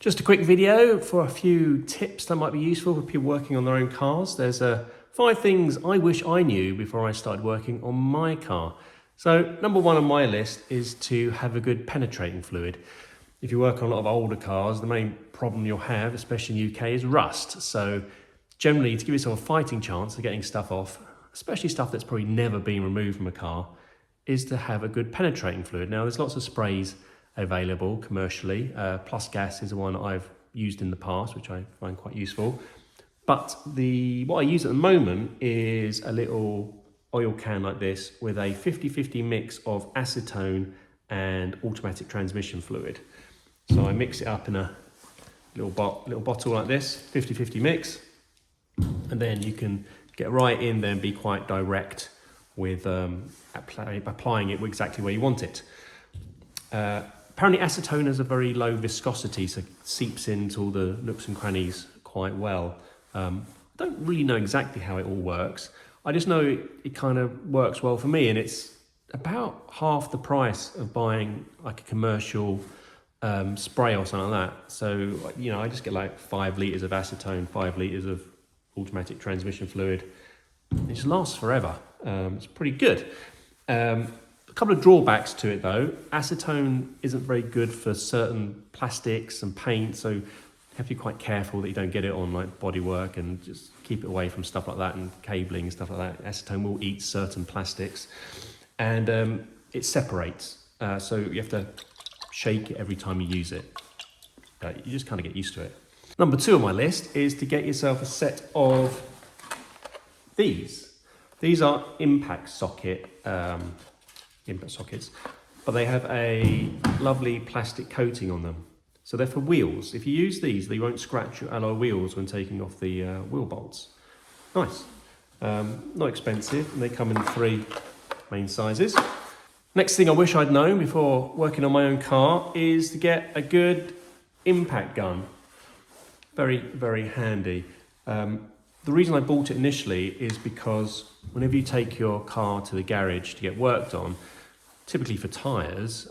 Just a quick video for a few tips that might be useful for people working on their own cars. There's 5 things I wish I knew before I started working on my car. So number 1 on my list is to have a good penetrating fluid. If you work on a lot of older cars, the main problem you'll have, especially in the UK, is rust. So generally, to give yourself a fighting chance of getting stuff off, especially stuff that's probably never been removed from a car, is to have a good penetrating fluid. Now, there's lots of sprays available commercially. Plus Gas is the one I've used in the past, which I find quite useful. But what I use at the moment is a little oil can like this with a 50-50 mix of acetone and automatic transmission fluid. So I mix it up in a little bottle like this, 50-50 mix, and then you can get right in there and be quite direct with applying it exactly where you want it. Apparently acetone has a very low viscosity, so it seeps into all the nooks and crannies quite well. I don't really know exactly how it all works. I just know it kind of works well for me, and it's about half the price of buying like a commercial spray or something like that. So, I just get like 5 litres of acetone, 5 litres of automatic transmission fluid. It just lasts forever. It's pretty good. A couple of drawbacks to it though. Acetone isn't very good for certain plastics and paint, so you have to be quite careful that you don't get it on like bodywork, and just keep it away from stuff like that and cabling and stuff like that. Acetone will eat certain plastics, and it separates, so you have to shake it every time you use it. But you just kind of get used to it. Number 2 on my list is to get yourself a set of these. These are impact sockets, but they have a lovely plastic coating on them. So they're for wheels. If you use these, they won't scratch your alloy wheels when taking off the wheel bolts. Nice. Not expensive, and they come in 3 main sizes. Next thing I wish I'd known before working on my own car is to get a good impact gun. Very, very handy. The reason I bought it initially is because whenever you take your car to the garage to get worked on, typically for tyres,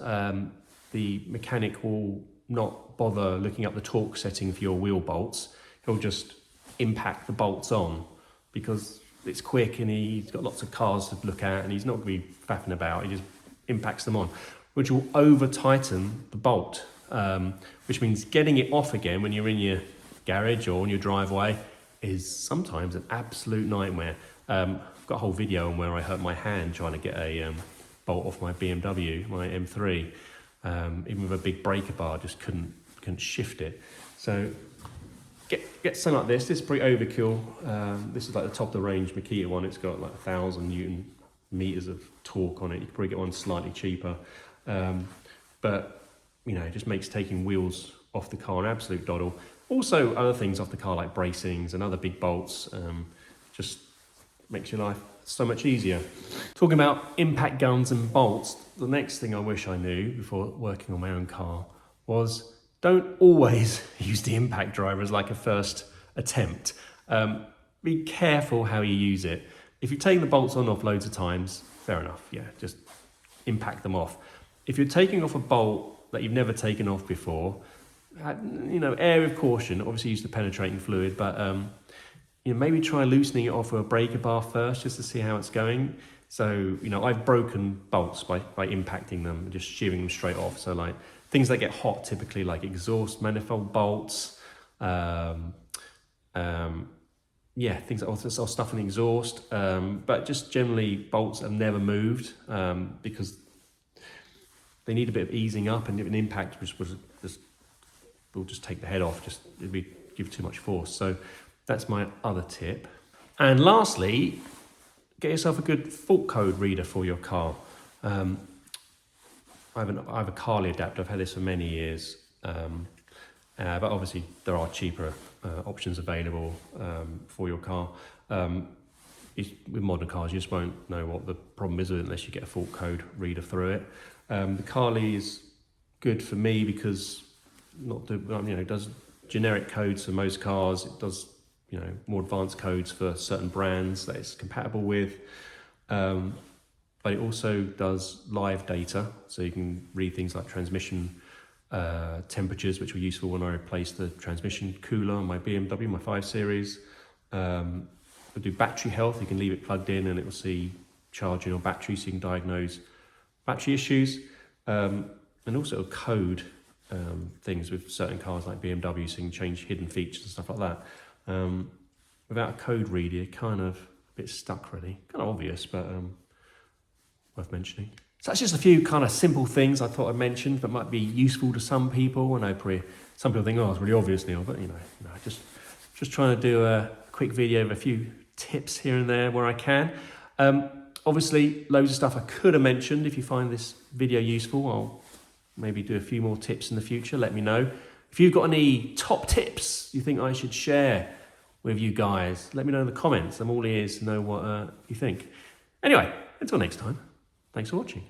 the mechanic will not bother looking up the torque setting for your wheel bolts. He'll just impact the bolts on because it's quick and he's got lots of cars to look at and he's not going to be faffing about. He just impacts them on, which will over tighten the bolt, which means getting it off again when you're in your garage or on your driveway is sometimes an absolute nightmare. I've got a whole video on where I hurt my hand trying to get a bolt off my BMW, my M3. Even with a big breaker bar, just couldn't shift it. So get something like this. This is pretty overkill. This is like the top of the range Makita one. It's got like 1,000 Newton meters of torque on it. You could probably get one slightly cheaper. But it just makes taking wheels off the car an absolute doddle. Also, other things off the car like bracings and other big bolts just makes your life so much easier. Talking about impact guns and bolts, the next thing I wish I knew before working on my own car was don't always use the impact driver as like a first attempt. Be careful how you use it. If you're taking the bolts on and off loads of times, fair enough, just impact them off. If you're taking off a bolt that you've never taken off before, err with caution. Obviously use the penetrating fluid, but maybe try loosening it off with a breaker bar first just to see how it's going. So I've broken bolts by impacting them and just shearing them straight off. So like things that get hot, typically like exhaust manifold bolts, things like also stuff in the exhaust, but just generally bolts that have never moved because they need a bit of easing up, and an impact will just take the head off, give too much force. So that's my other tip. And lastly, get yourself a good fault code reader for your car. I have a Carly adapter. I've had this for many years, but obviously there are cheaper options available for your car. With modern cars, you just won't know what the problem is with it unless you get a fault code reader through it. The Carly is good for me because it does generic codes for most cars. It does more advanced codes for certain brands that it's compatible with, but it also does live data, so you can read things like transmission temperatures, which were useful when I replaced the transmission cooler on my BMW, my 5 Series. We'll do battery health. You can leave it plugged in and it will see charging or battery, so you can diagnose battery issues. And also it'll code things with certain cars like BMW, so you can change hidden features and stuff like that. Without a code reader, you're kind of a bit stuck really. Kind of obvious, but worth mentioning. So that's just a few kind of simple things I thought I'd mention that might be useful to some people. I know probably some people think, oh, it's really obvious, Neil, but just trying to do a quick video of a few tips here and there where I can. Obviously, loads of stuff I could have mentioned. If you find this video useful, I'll maybe do a few more tips in the future. Let me know. If you've got any top tips you think I should share with you guys, let me know in the comments. I'm all ears to know what you think. Anyway, until next time, thanks for watching.